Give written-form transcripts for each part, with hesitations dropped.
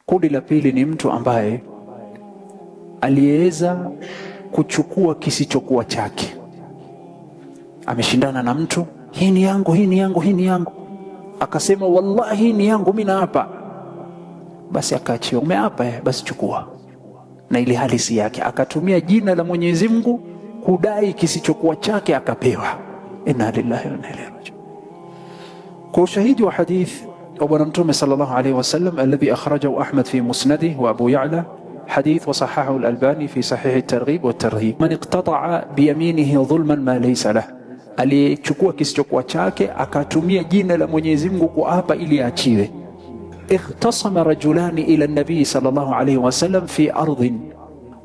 Kundi la pili ni mtu ambaye aliweza kuchukua kisichokuwa chake. Ameshindana na mtu, hii ni yangu, hii ni yangu, hii ni yangu. Akasema wallahi hii ni yangu, mimi naapa. Basi akaachiwa, umeapa basi chukua. Na ile hali si yake, akatumia jina la Mwenyezi Mungu kudai kisichokuwa chake, akapewa. Inna lillahi wa inna ilaihi raji'un. Kwa ushahidi wa hadith wa Bwana Mtume sallallahu alayhi wasallam alladhi akhrajahu Ahmad fi musnadihi wa Abu Ya'la, حديث وصححه الألباني في صحيح الترغيب والترهيب: من اقتطع بيمينه ظلما ما ليس له, alichukua kisichokuwa chake akatumia jina la Mwenyezi Mungu kuapa ili aachiwe. Ikhtasama rajulani ila nabii sallallahu alayhi wasallam fi ardhin,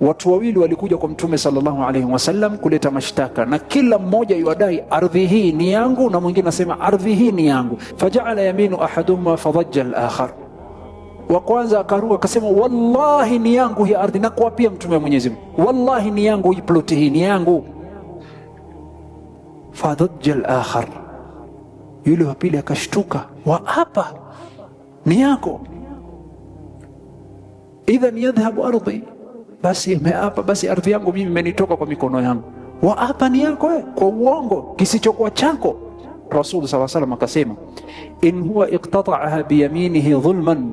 watu wawili walikuja kwa Mtume sallallahu alayhi wasallam kuleta mashtaka, na kila mmoja yadai ardhi hii ni yangu, na mwingine anasema ardhi hii ni yangu. Faja'ala yaminu ahaduhuma fadajja al-akhar, wa kwanza akaruka akasema wallahi ni yangu hii ardhi, na kuapia Mtume wa Mwenyezi Mungu, wallahi ni yangu hii ploti, hii ni yangu. Fadajja al-akhar, yule wa pili akashtuka, wa hapa ni yako, idhan yadhhabu ardhi, basi imeapa, basi ardhi yangu mimi imenitoka kwa mikono yangu. Wa hapa ni yako kwa uongo, kisichokuwa chako. Rasul sallallahu alaihi wasallam akasema in huwa iqtata'aha biyaminihi dhulman,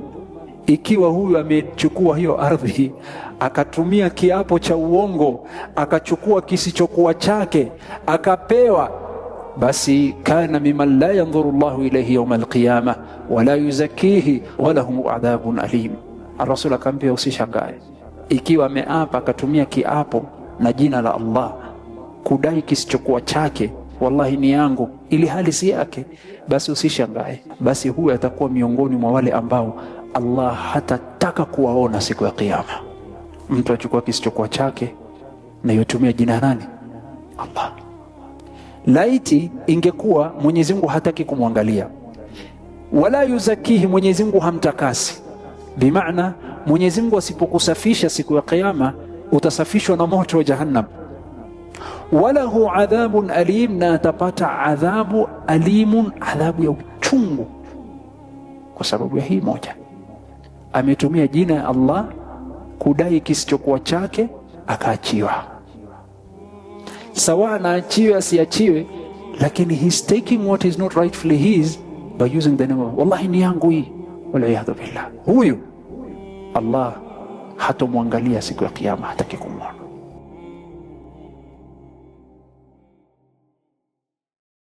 ikiwa huyu amechukua hiyo ardhi akatumia kiapo cha uongo, akachukua kisichokuwa chake akapewa, basi kana mimman la yanzuru Allahu ilayhi yawm al-qiyamah wala yuzakkihi wa lahum adhabun alim. Rasul akamwambia usishangae, ikiwa ameapa akatumia kiapo na jina la Allah kudai kisichokuwa chake, wallahi ni yangu, ili hali si yake, basi usishangae, basi huyu atakuwa miongoni mwa wale ambao Allah hatataka kuwaona siku ya Kiyama. Mtu achukua kisichokuwa chake na yutumia jina nani? Allah. Laiti ingekuwa Mwenyezi Mungu hataki kumwangalia, wala yuzakihi, Mwenyezi Mungu hamtakasi, bimaana Mwenyezi Mungu asipokusafisha siku ya Kiyama utasafishwa na moto wa Jahannam. Walahu adhabun alim, na atapata adhabu alimun, adhabu ya uchungu, kwa sababu ya hii moja, ametumia jina ya Allah kudai kisichokuwa chake akaachiwa. Sawa na achiwe asiachiwe, lakini he's taking what is not rightfully his by using the name of wallahi ni yangu hii, waliyadhu billah. Huyu Allah hatomwangalia siku ya Kiyama, hataki kumwona.